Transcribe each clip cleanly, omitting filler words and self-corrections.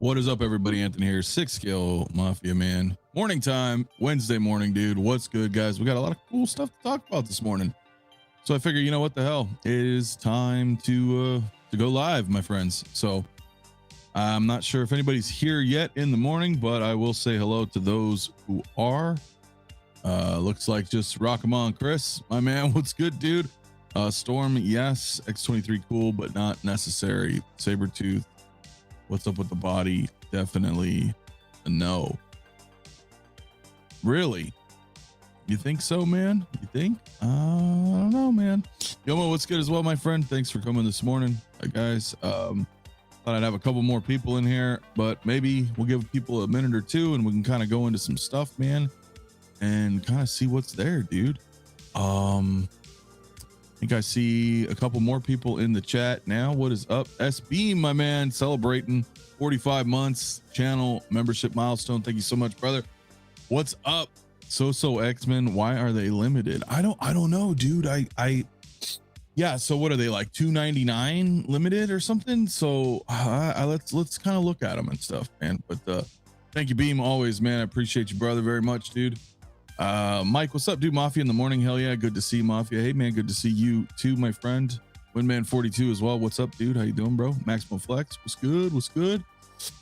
What is up, everybody? Anthony here, SixScaleMafia, man. Morning time, Wednesday morning, dude. What's good, guys? We got a lot of cool stuff to talk about this morning. So I figure, you know what the hell? It is time to go live, my friends. So I'm not sure if anybody's here yet in the morning, but I will say hello to those who are. Looks like just rock 'em on, Chris. My man, what's good, dude? Storm, yes. X-23, cool, but not necessary. Sabretooth. What's up with the body? Definitely a no. Really? You think so, man? You think? I don't know, man. Yomo, what's good as well, my friend? Thanks for coming this morning, guys. Thought I'd have a couple more people in here, but maybe we'll give people a minute or two and we can kind of go into some stuff, man, and kind of see what's there, dude. I think I see a couple more people in the chat now. What is up? S-Beam, my man, celebrating 45 months channel membership milestone. Thank you so much, brother. What's up? SooSoo X-Men, why are they limited? I don't know, dude. Yeah, so what are they, like $2.99 limited or something? So let's kind of look at them and stuff, man. But thank you, Beam, always, man. I appreciate you, brother, very much, dude. Mike, what's up, dude? Mafia in the morning. Hell yeah, good to see Mafia. Hey man, good to see you too, my friend. Windman 42 as well. What's up, dude? How you doing, bro? Maximum Flex, what's good? What's good?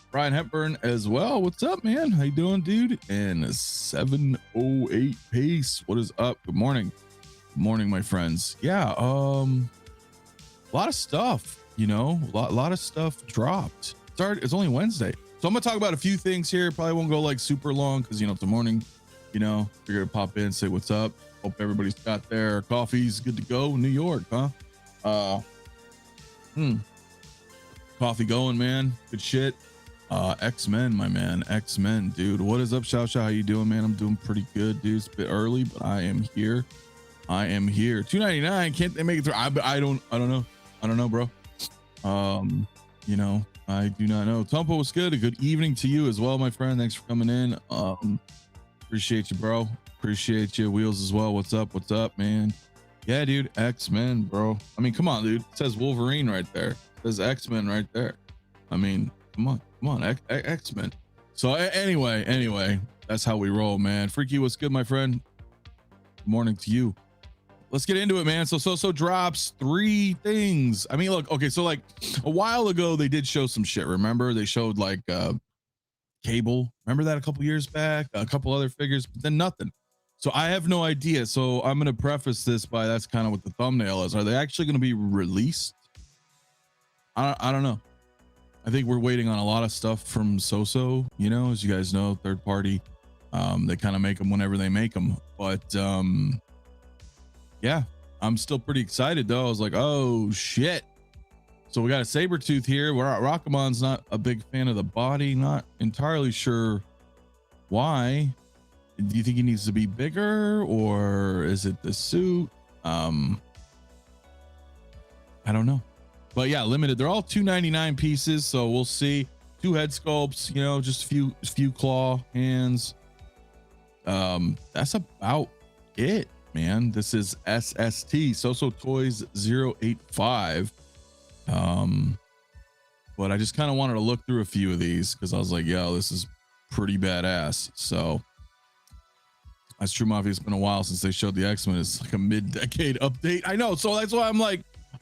Brian Hepburn as well. What's up, man? How you doing, dude? And 708 pace. What is up? Good morning. Good morning, my friends. Yeah, a lot of stuff, you know, a lot of stuff dropped. It's only Wednesday, so I'm gonna talk about a few things here. Probably won't go like super long because, you know, it's the morning. You know, figure to pop in, say what's up. Hope everybody's got their coffees good to go. New York, huh? Coffee going, man. Good shit. X-Men, my man. X-Men, dude. What is up, Shao Shao? How you doing, man? I'm doing pretty good, dude. It's a bit early, but I am here. I am here. $2.99. Can't they make it through? I don't know, bro. You know, I do not know. Tumpo, what's good? A good evening to you as well, my friend. Thanks for coming in. Appreciate you, bro. Appreciate you. Wheels as well. What's up? What's up, man? Yeah, dude. X-Men, bro. I mean, come on, dude. It says Wolverine right there. It says X-Men right there. I mean, come on, X-Men. So anyway, that's how we roll, man. Freaky, what's good, my friend? Good morning to you. Let's get into it, man. So drops 3 things. I mean, look, okay, so like a while ago they did show some shit. Remember, they showed like Cable, remember that a couple years back, a couple other figures, but then nothing. So I have no idea. So I'm going to preface this by that's kind of what the thumbnail is. Are they actually going to be released? I don't know. I think we're waiting on a lot of stuff from SooSoo, you know, as you guys know, third party. They kind of make them whenever they make them, but yeah, I'm still pretty excited though. I was like, oh shit. So we got a Sabretooth here. Rockamon's not a big fan of the body. Not entirely sure why. Do you think he needs to be bigger, or is it the suit? I don't know. But yeah, limited. They're all $2.99 pieces, so we'll see. 2 head sculpts, you know, just a few claw hands. That's about it, man. This is SST, SooSoo Toys 085. But I just kind of wanted to look through a few of these because I was like, yo, this is pretty badass. So that's true, Mafia. It's been a while since they showed the X-Men. It's like a mid-decade update. I know, so that's why I'm like,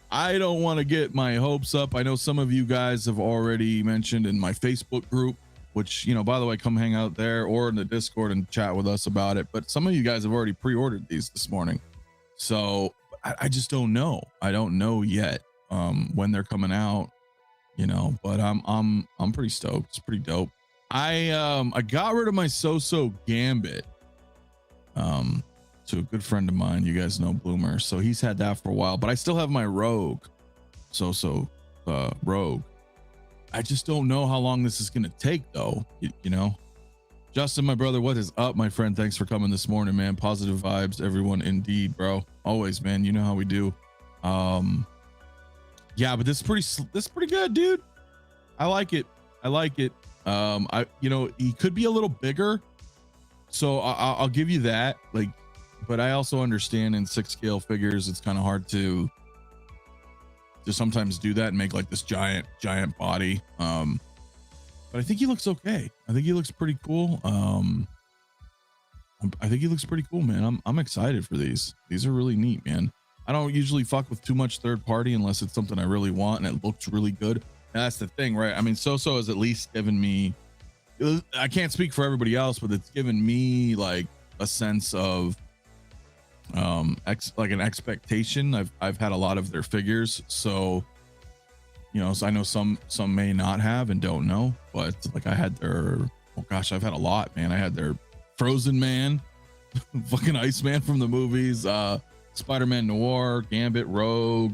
I don't want to get my hopes up. I know some of you guys have already mentioned in my Facebook group, which, you know, by the way, come hang out there or in the Discord and chat with us about it. But some of you guys have already pre-ordered these this morning, so I just don't know. I don't know yet when they're coming out, you know, but I'm pretty stoked. It's pretty dope. I got rid of my SooSoo Gambit to a good friend of mine. You guys know Bloomer, so he's had that for a while, but I still have my Rogue SooSoo Rogue. I just don't know how long this is gonna take though, you know. Justin, my brother, what is up, my friend? Thanks for coming this morning, man. Positive vibes, everyone. Indeed, bro. Always, man. You know how we do. Yeah, but this is pretty good, dude. I like it. You know, he could be a little bigger, so I'll give you that. Like, but I also understand in 6 scale figures, it's kind of hard to sometimes do that and make like this giant body. But but I think he looks okay. I think he looks pretty cool. I think he looks pretty cool, man. I'm excited for these. These are really neat, man. I don't usually fuck with too much third party unless it's something I really want and it looks really good. And that's the thing, right? I mean, SooSoo has at least given me, I can't speak for everybody else, but it's given me like a sense of like an expectation. I've had a lot of their figures, so you know, so I know some may not have and don't know, but like I had their, oh gosh, I've had a lot, man. I had their Frozen Man, fucking Iceman from the movies, Spider-Man Noir, Gambit, Rogue.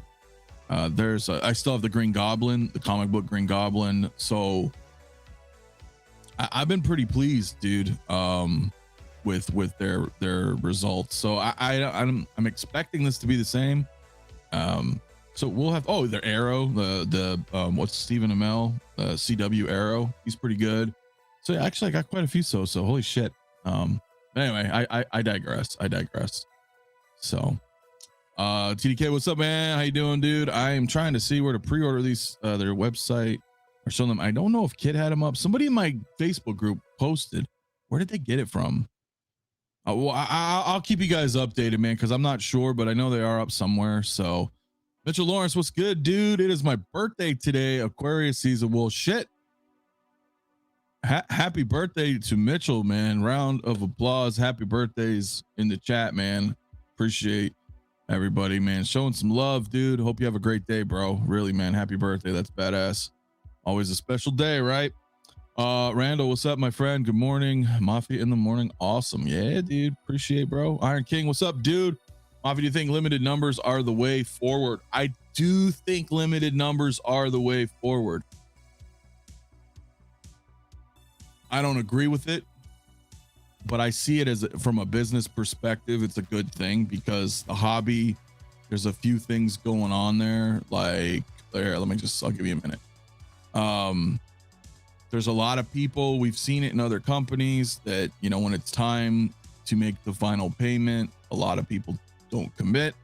I still have the Green Goblin, the comic book Green Goblin. So I've been pretty pleased, dude, with their results. So I'm expecting this to be the same. So we'll have, oh, their Arrow, the what's Stephen Amell, CW Arrow. He's pretty good. So yeah, actually I got quite a few. So holy shit. Anyway, I digress. So TDK, what's up, man? How you doing, dude? I am trying to see where to pre-order these, their website or show them. I don't know if Kid had them up. Somebody in my Facebook group posted. Where did they get it from? Well, I'll keep you guys updated, man, because I'm not sure, but I know they are up somewhere. So Mitchell Lawrence, what's good, dude? It is my birthday today, Aquarius season. Well, shit. Happy birthday to Mitchell, man. Round of applause. Happy birthdays in the chat, man. Appreciate everybody, man, showing some love, dude. Hope you have a great day, bro. Really, man. Happy birthday. That's badass. Always a special day, right? Randall, what's up, my friend? Good morning. Mafia in the morning. Awesome. Yeah, dude. Appreciate, bro. Iron King, what's up, dude? Mafia, do you think limited numbers are the way forward? I do think limited numbers are the way forward. I don't agree with it, but I see it as from a business perspective. It's a good thing because the hobby, there's a few things going on there. Like there, I'll give you a minute. There's a lot of people, we've seen it in other companies that, you know, when it's time to make the final payment, a lot of people don't commit.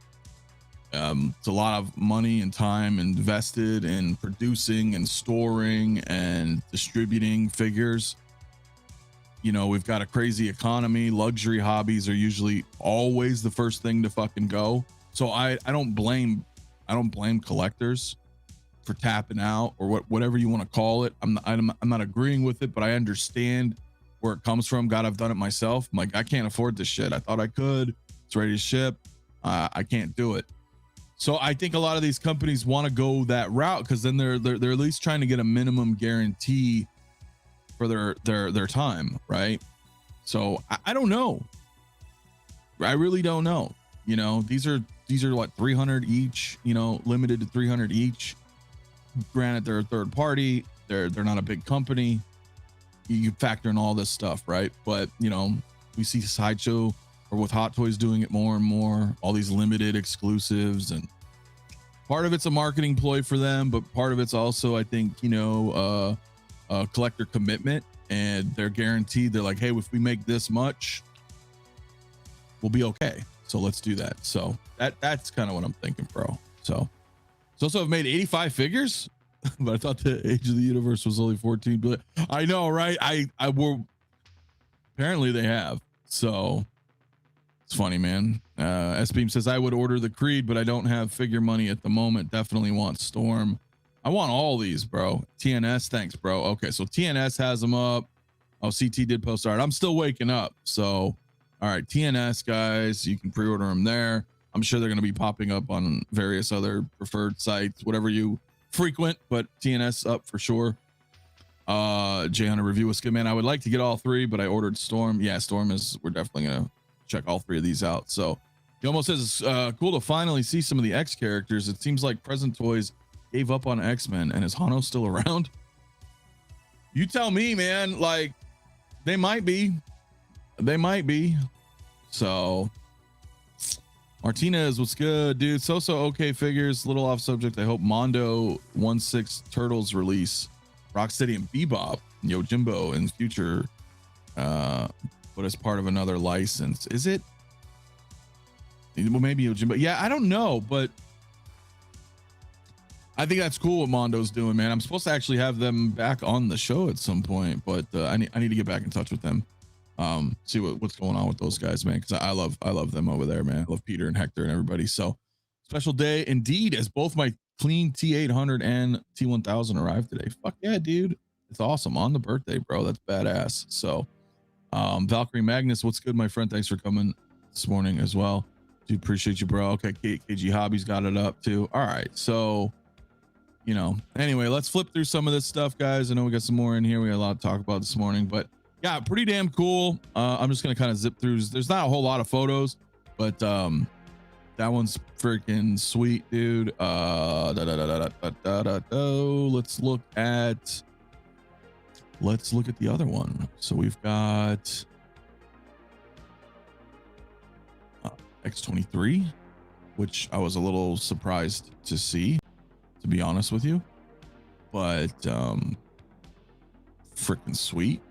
It's a lot of money and time invested in producing and storing and distributing figures. You know, we've got a crazy economy. Luxury hobbies are usually always the first thing to fucking go. So I don't blame collectors for tapping out or whatever you want to call it. I'm not agreeing with it, but I understand where it comes from. God, I've done it myself. I'm like, I can't afford this shit. I thought I could. It's ready to ship. I can't do it. So I think a lot of these companies want to go that route because then they're at least trying to get a minimum guarantee for their time, right? So I don't know. I really don't know. You know, these are what, 300 each, you know, limited to 300 each. Granted, they're a third party, they're not a big company. You factor in all this stuff, right? But you know, we see Sideshow or with Hot Toys doing it more and more, all these limited exclusives, and part of it's a marketing ploy for them, but part of it's also, I think, you know, collector commitment, and they're guaranteed. They're like, hey, if we make this much, we'll be okay. So let's do that. So that's kind of what I'm thinking, bro. So also I've made 85 figures, but I thought the age of the universe was only 14 billion. I know, right? I will. Apparently they have. So it's funny, man. S-Beam says I would order the Creed, but I don't have figure money at the moment. Definitely want Storm. I want all these, bro. TNS, thanks, bro. Okay, so TNS has them up. Oh, CT did post art. I'm still waking up. So, all right, TNS guys, you can pre-order them there. I'm sure they're going to be popping up on various other preferred sites, whatever you frequent, but TNS up for sure. J Hunter review was good, man. I would like to get all three, but I ordered Storm. Yeah, Storm is, we're definitely going to check all three of these out. So he almost says it's cool to finally see some of the X characters. It seems like Present Toys gave up on X-Men, and is Hano still around? You tell me, man. Like, they might be. So Martinez, what's good, dude? So okay figures. Little off subject. I hope Mondo 1/6 Turtles release Rocksteady and Bebop, Yojimbo in future, but as part of another license. Is it? Well, maybe Yojimbo. Yeah, I don't know, but I think that's cool what Mondo's doing, man. I'm supposed to actually have them back on the show at some point, but I need to get back in touch with them. See what's going on with those guys, man, because I love them over there, man. I love Peter and Hector and everybody. So special day indeed, as both my clean T800 and T1000 arrived today. Fuck yeah, dude. It's awesome on the birthday, bro. That's badass. So Valkyrie Magnus, what's good, my friend? Thanks for coming this morning as well. Do appreciate you, bro. Okay, KG Hobbies got it up too. All right, so you know, anyway, let's flip through some of this stuff, guys. I know we got some more in here. We got a lot to talk about this morning, but yeah, pretty damn cool. I'm just gonna kind of zip through. There's not a whole lot of photos, but that one's freaking sweet, dude. Let's look at the other one. So we've got X-23, which I was a little surprised to see, to be honest with you, but freaking sweet.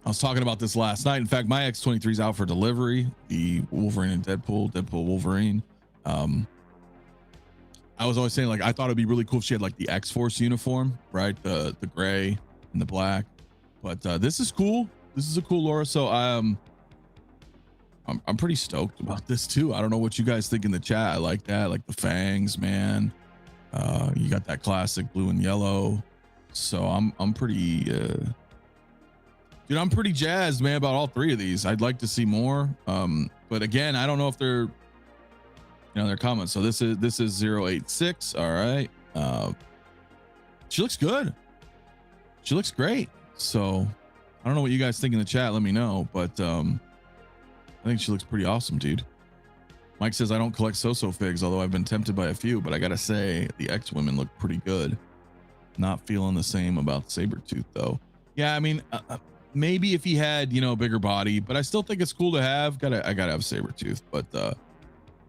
I was talking about this last night. In fact, my X-23 is out for delivery, the Wolverine and Deadpool Wolverine. I was always saying, like, I thought it'd be really cool if she had like the X-Force uniform, right? The gray and the black, but this is cool. This is a cool Laura. So I'm pretty stoked about this too. I don't know what you guys think in the chat. I like that, like the fangs, man. You got that classic blue and yellow. So I'm pretty dude, I'm pretty jazzed, man, about all three of these. I'd like to see more, but again, I don't know if they're, you know, their comments. So this is 086. All right, she looks good. She looks great. So I don't know what you guys think in the chat. Let me know, but I think she looks pretty awesome, dude. Mike says I don't collect SooSoo figs, although I've been tempted by a few, but I gotta say the X-Women look pretty good. Not feeling the same about Sabretooth though. Yeah, I mean, maybe if he had, you know, a bigger body, but I still think it's cool to have. I gotta have Sabretooth, but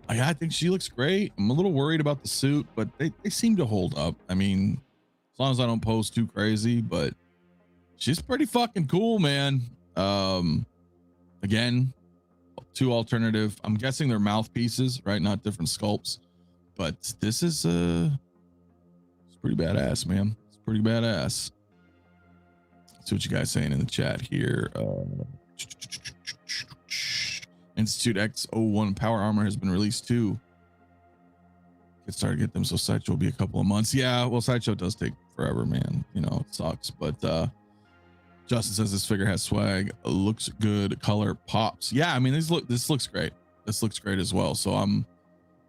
I think she looks great. I'm a little worried about the suit, but they seem to hold up. I mean, as long as I don't pose too crazy, but she's pretty fucking cool, man. Again, two alternative. I'm guessing they're mouthpieces, right? Not different sculpts, but this is it's pretty badass, man. It's pretty badass. Let's see what you guys saying in the chat here. Institute X01 Power Armor has been released too. Get started, get them. So Sideshow will be a couple of months. Yeah, well, Sideshow does take forever, man. You know, it sucks, but Justin says this figure has swag, looks good, color pops. Yeah, I mean, this looks great. This looks great as well. So I'm,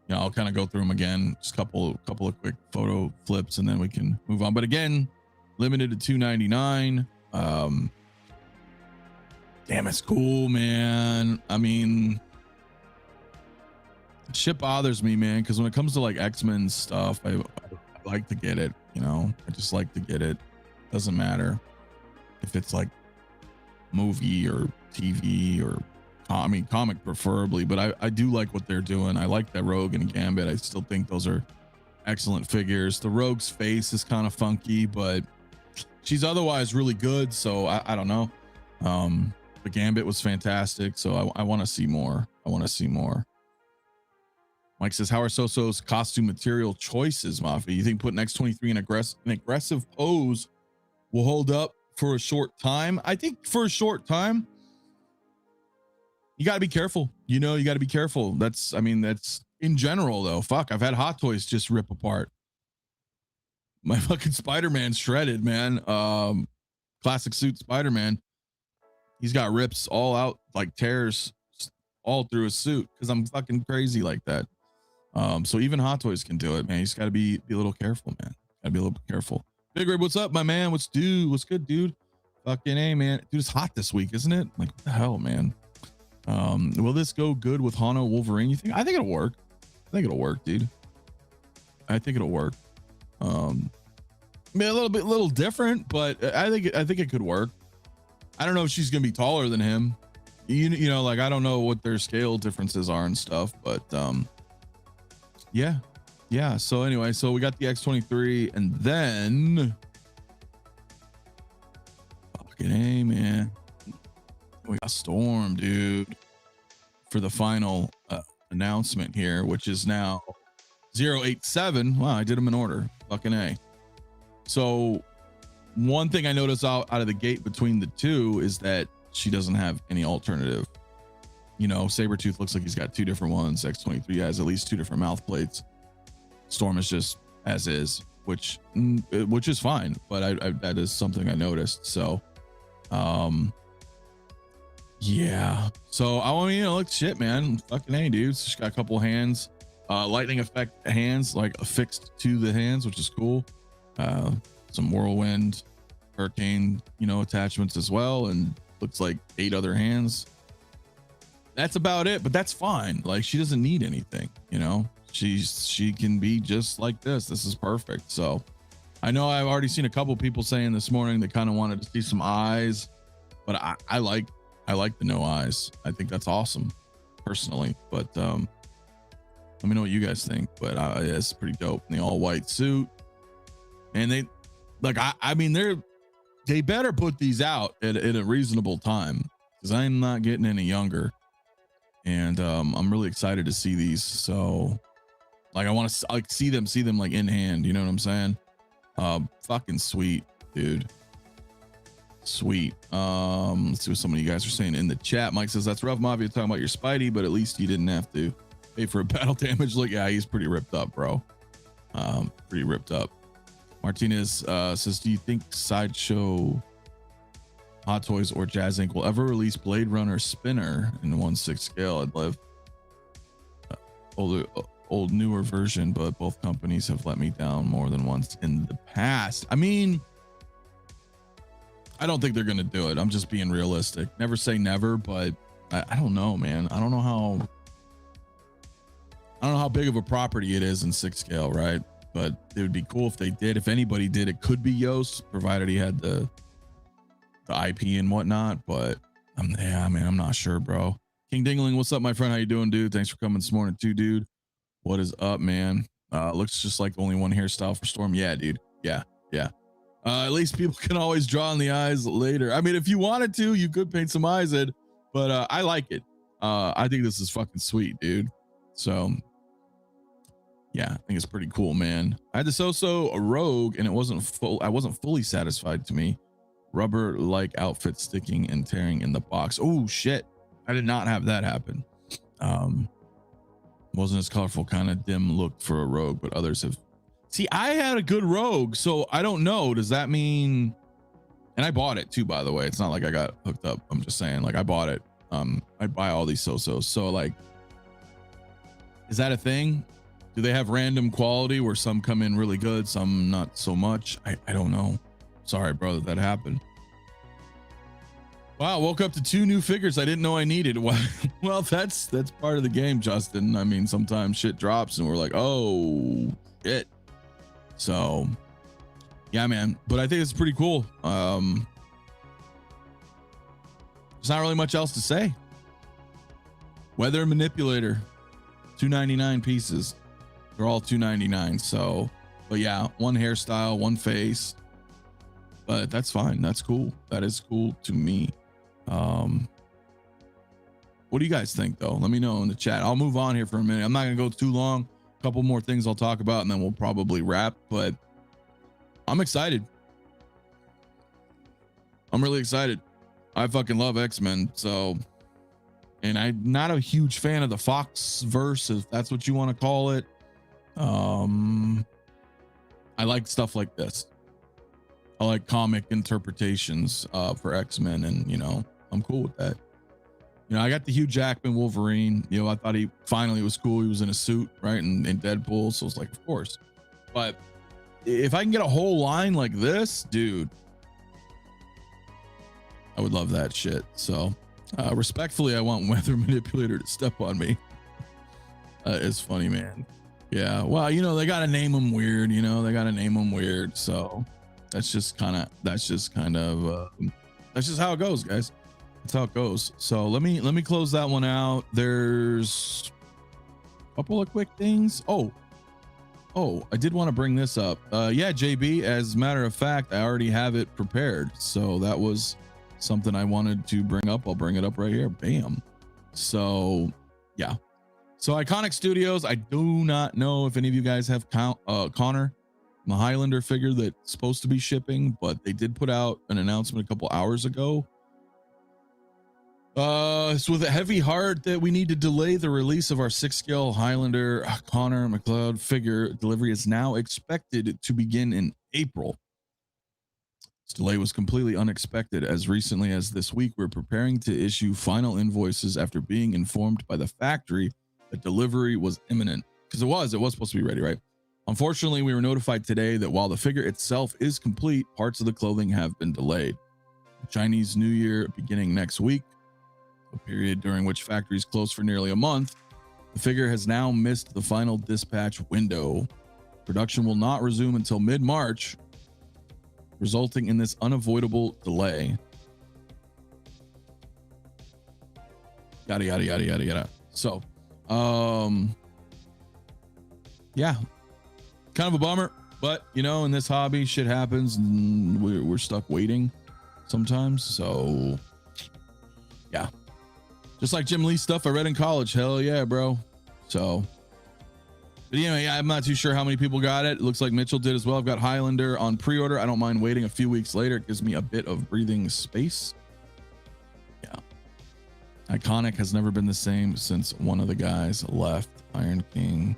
you know, I'll kind of go through them again, just a couple of quick photo flips, and then we can move on. But again, limited to 299. Damn, it's cool, man. I mean, shit bothers me, man, because when it comes to like X-Men stuff, I like to get it. You know, I just like to get it. Doesn't matter if it's like movie or TV or, I mean, comic preferably, but I do like what they're doing. I like that Rogue and Gambit. I still think those are excellent figures. The Rogue's face is kind of funky, but she's otherwise really good. So I don't know. The Gambit was fantastic. So I want to see more. I want to see more. Mike says, how are SooSoo's costume material choices, Mafia? You think putting X-23 in an aggressive pose will hold up for a short time? I think for a short time, you got to be careful. You know, you got to be careful. That's, I mean, that's in general though. Fuck, I've had Hot Toys just rip apart. My fucking Spider-Man shredded, man. Classic suit Spider-Man. He's got rips all out, like tears all through his suit, because I'm fucking crazy like that. So even Hot Toys can do it, man. You just got to be a little careful, man. Got to be a little careful. Big Rib, what's up, my man? What's good, dude? Fucking A, man. Dude, it's hot this week, isn't it? Like, what the hell, man? Will this go good with Hano Wolverine? You think? I think it'll work. I think it'll work, dude. I think it'll work. I mean, a little different, but I think it could work. I don't know if she's gonna be taller than him. You know, like, I don't know what their scale differences are and stuff, but yeah. So anyway, so we got the X-23, and then fucking A, man, we got Storm, dude, for the final announcement here, which is now 087. Wow, I did them in order. Fucking A. So one thing I noticed out of the gate between the two is that she doesn't have any alternative. You know, Sabretooth looks like he's got two different ones. X-23 has at least two different mouth plates. Storm is just as is, which is fine, but I that is something I noticed. So yeah, so I mean, you know, look, shit, man, fucking A, dude. She's got a couple hands, lightning effect hands, like affixed to the hands, which is cool. Some whirlwind, hurricane, you know, attachments as well, and looks like 8 other hands. That's about it, but that's fine. Like, she doesn't need anything, you know. She can be just like this. This is perfect. So I know I've already seen a couple people saying this morning they kind of wanted to see some eyes, but I like the no eyes. I think that's awesome personally, but let me know what you guys think. But it's pretty dope in the all white suit, and they like, I mean, they better put these out at a reasonable time, because I'm not getting any younger, and I'm really excited to see these. So like, I want to like see them like in hand, you know what I'm saying? Fucking sweet, dude. Sweet. Let's see what some of you guys are saying in the chat. Mike says, that's rough, Mafia, talking about your Spidey, but at least you didn't have to pay for a battle damage. Look, yeah, he's pretty ripped up, bro. Pretty ripped up. Martinez says, do you think Sideshow, Hot Toys, or Jazz Inc. will ever release Blade Runner Spinner in 1/6 scale? I'd love old newer version, but both companies have let me down more than once in the past. I mean, I don't think they're gonna do it. I'm just being realistic. Never say never, but I don't know, man. I don't know how big of a property it is in 6 scale, right? But it would be cool if they did. If anybody did, it could be Yost, provided he had the IP and whatnot. But yeah, man, I'm not sure, bro. King Dingling, what's up, my friend? How you doing, dude? Thanks for coming this morning too, dude. What is up, man? Looks just like only one hairstyle for Storm. Yeah, dude. Yeah. At least people can always draw on the eyes later. I mean, if you wanted to, you could paint some eyes in, but I like it. I think this is fucking sweet, dude. So yeah, I think it's pretty cool, man. I had the SooSoo Rogue, and it wasn't full. I wasn't fully satisfied to me. Rubber like outfit sticking and tearing in the box. Oh shit, I did not have that happen. Wasn't as colorful, kind of dim look for a Rogue, but others have. See, I had a good Rogue, so I don't know. Does that mean? And I bought it too, by the way. It's not like I got hooked up. I'm just saying, like, I bought it. I buy all these SooSoos. So like, is that a thing? Do they have random quality where some come in really good, some not so much? I don't know. Sorry, brother, that happened. Wow, woke up to 2 new figures I didn't know I needed. Well, that's part of the game, Justin. I mean, sometimes shit drops and we're like, oh shit. So yeah, man, but I think it's pretty cool. There's not really much else to say. Weather Manipulator, 299 pieces. They're all 299. So, but yeah, one hairstyle, one face, but that's fine. That's cool. That is cool to me. What do you guys think though? Let me know in the chat. I'll move on here for a minute. I'm not gonna go too long. A couple more things I'll talk about and then we'll probably wrap, but I'm excited. I'm really excited. I fucking love X-Men. So, and I'm not a huge fan of the Fox verse, if that's what you want to call it. I like stuff like this. I like comic interpretations for X-Men, and you know, I'm cool with that. You know, I got the Hugh Jackman Wolverine. You know, I thought he finally was cool. He was in a suit, right? And in Deadpool. So it's like, of course. But if I can get a whole line like this, dude, I would love that shit. So respectfully, I want Weather Manipulator to step on me. It's funny, man. Yeah. Well, you know, they got to name them weird, you know, they got to name them weird. So that's just kind of that's just how it goes, guys. That's how it goes. So let me close that one out. There's a couple of quick things. Oh, I did want to bring this up. Yeah, JB, as a matter of fact, I already have it prepared. So that was something I wanted to bring up. I'll bring it up right here. Bam. So yeah. So Iconic Studios, I do not know if any of you guys have Connor. the Highlander figure that's supposed to be shipping, but they did put out an announcement a couple hours ago. It's with a heavy heart that we need to delay the release of our 6-scale Highlander 𝗠𝗘𝗥𝗖𝗛 figure. Delivery is now expected to begin in April. This delay was completely unexpected. As recently as this week, we're preparing to issue final invoices after being informed by the factory that delivery was imminent. Because it was supposed to be ready, right? Unfortunately, we were notified today that while the figure itself is complete, parts of the clothing have been delayed. The Chinese New Year beginning next week, a period during which factories close for nearly a month, the figure has now missed the final dispatch window. Production will not resume until mid-March, resulting in this unavoidable delay. Yada, yada, yada, yada, yada. So, yeah, kind of a bummer, but you know, in this hobby, shit happens and we're stuck waiting sometimes. So, yeah. Just like Jim Lee stuff I read in college. Hell yeah, bro. So, but anyway, yeah, I'm not too sure how many people got it. It looks like Mitchell did as well. I've got Highlander on pre-order. I don't mind waiting a few weeks later. It gives me a bit of breathing space. Yeah. Iconic has never been the same since one of the guys left. Iron King.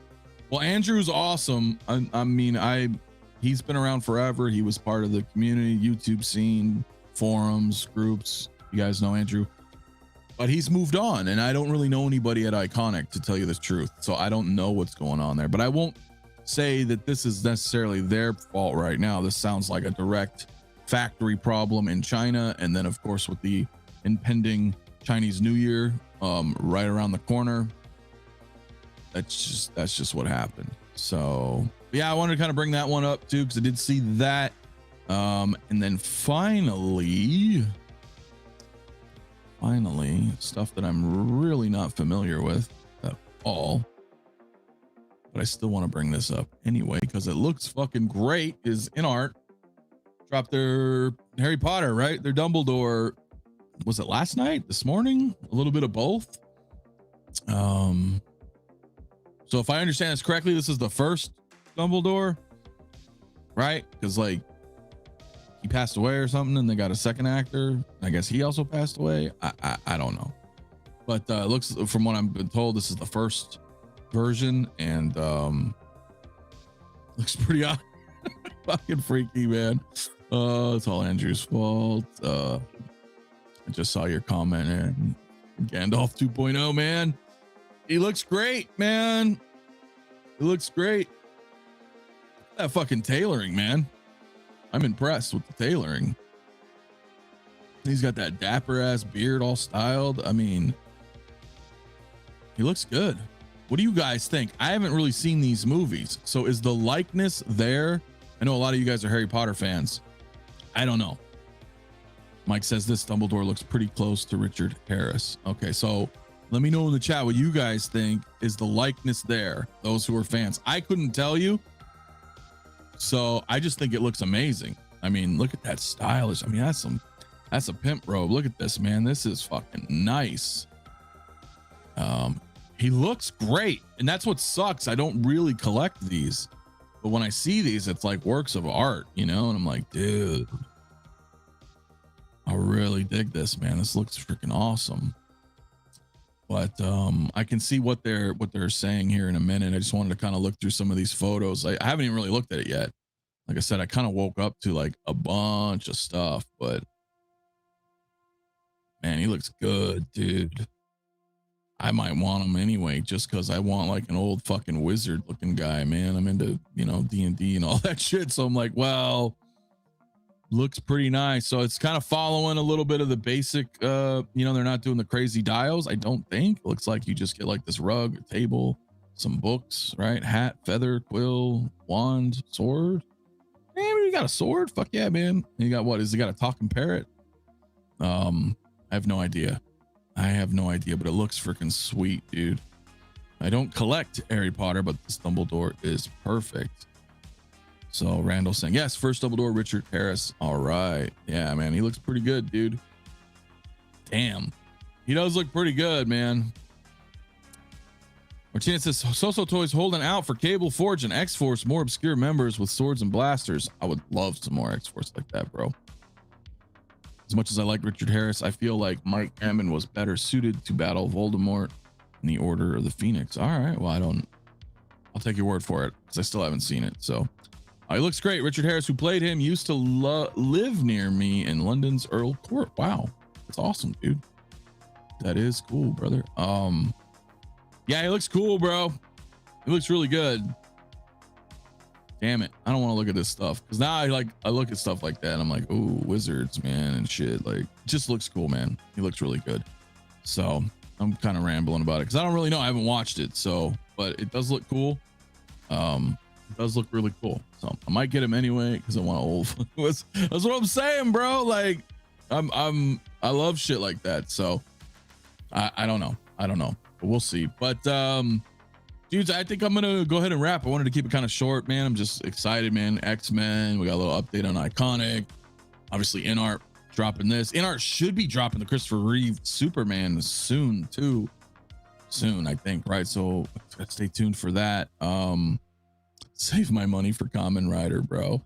Well, Andrew's awesome. I mean, he's been around forever. He was part of the community, YouTube scene, forums, groups. You guys know Andrew. But he's moved on, and I don't really know anybody at Iconic, to tell you the truth. So I don't know what's going on there, but I won't say that this is necessarily their fault right now. This sounds like a direct factory problem in China. And then of course, with the impending Chinese New Year right around the corner, that's just what happened. So yeah, I wanted to kind of bring that one up too, because I did see that. And then finally, stuff that I'm really not familiar with at all, but I still want to bring this up anyway because it looks fucking great. Is Inart dropped their Harry Potter, right? Their Dumbledore. Was it last night, this morning? A little bit of both. So if I understand this correctly, this is the first Dumbledore, right? Because like he passed away or something and they got a second actor. I guess he also passed away. I don't know, but it looks, from what I've been told, this is the first version, and looks pretty fucking freaky, man. It's all Andrew's fault. I just saw your comment, and Gandalf 2.0, man. He looks great, man. It looks great. That fucking tailoring, man. I'm impressed with the tailoring. He's got that dapper ass beard all styled. I mean, he looks good. What do you guys think? I haven't really seen these movies. So is the likeness there? I know a lot of you guys are Harry Potter fans. I don't know. Mike says this Dumbledore looks pretty close to Richard Harris. Okay, so let me know in the chat what you guys think. Is the likeness there? Those who are fans. I couldn't tell you. So I just think it looks amazing. I mean, look at that stylish. I mean, that's a pimp robe. Look at this, man. This is fucking nice. He looks great. And that's what sucks. I don't really collect these, but when I see these, it's like works of art, you know? And I'm like, dude, I really dig this, man. This looks freaking awesome. But I can see what they're saying here in a minute. I just wanted to kind of look through some of these photos. I haven't even really looked at it yet. Like I said, I kind of woke up to like a bunch of stuff, but man, he looks good, dude. I might want him anyway, just because I want like an old fucking wizard looking guy, man. I'm into, you know, D&D and all that shit. So I'm like, well, looks pretty nice. So it's kind of following a little bit of the basic, you know, they're not doing the crazy dials, I don't think. It looks like you just get like this rug, a table, some books, right? Hat, feather, quill, wand, sword. Man, you got a sword? Fuck yeah, man. And you got what? Is he got a talking parrot? I have no idea. I have no idea, but it looks freaking sweet, dude. I don't collect Harry Potter, but this Dumbledore is perfect. So Randall saying, yes, first Dumbledore, Richard Harris. All right. Yeah, man, he looks pretty good, dude. Damn. He does look pretty good, man. Martinez says SooSoo Toys holding out for Cable Forge and X-Force, more obscure members with swords and blasters. I would love some more X-Force like that, bro. As much as I like Richard Harris, I feel like Mike Hammond was better suited to battle Voldemort in the Order of the Phoenix. All right, well, I'll take your word for it because I still haven't seen it. So he looks great. Richard Harris, who played him, used to live near me in London's Earl Court. Wow, that's awesome, dude. That is cool, brother. Yeah, he looks cool, bro. He looks really good. Damn it, I don't want to look at this stuff because now I look at stuff like that and I'm like, ooh, wizards, man, and shit. Like, it just looks cool, man. He looks really good. So I'm kind of rambling about it because I don't really know. I haven't watched it, so but it does look cool. It does look really cool. So I might get him anyway because I want old. That's what I'm saying, bro. Like, I love shit like that. So I don't know. But we'll see. But dudes, I think I'm gonna go ahead and wrap. I wanted to keep it kind of short, man. I'm just excited, man. X-Men, we got a little update on Iconic. Obviously Inart dropping this. Inart should be dropping the Christopher Reeve Superman soon too. Soon, I think, right? So stay tuned for that. Save my money for Kamen Rider, bro.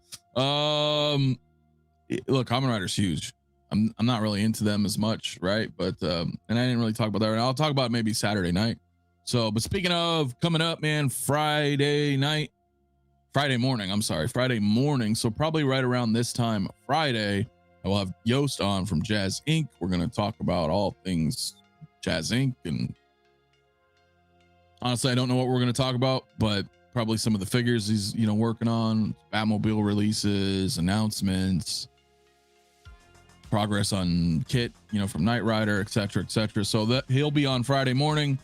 Look, Kamen Rider's huge. I'm not really into them as much, right? But and I didn't really talk about that. I'll talk about it maybe Saturday night. So, but speaking of coming up, man, Friday morning. So probably right around this time, Friday, I will have Yost on from Jazz Inc. We're going to talk about all things Jazz Inc. And honestly, I don't know what we're going to talk about, but probably some of the figures he's, working on, Batmobile releases, announcements, progress on Kit, from Knight Rider, etc. So that he'll be on Friday morning.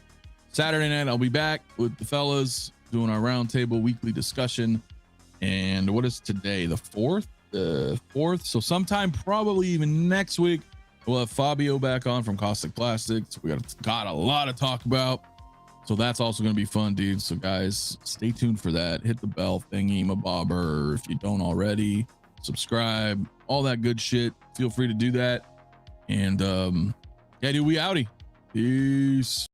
Saturday night, I'll be back with the fellas doing our roundtable weekly discussion. And what is today? The 4th? The 4th. So sometime probably even next week, we'll have Fabio back on from Caustic Plastics. We got a lot to talk about. So that's also going to be fun, dude. So guys, stay tuned for that. Hit the bell thingy, bobber. If you don't already, subscribe, all that good shit. Feel free to do that. And yeah, dude, we outie. Peace.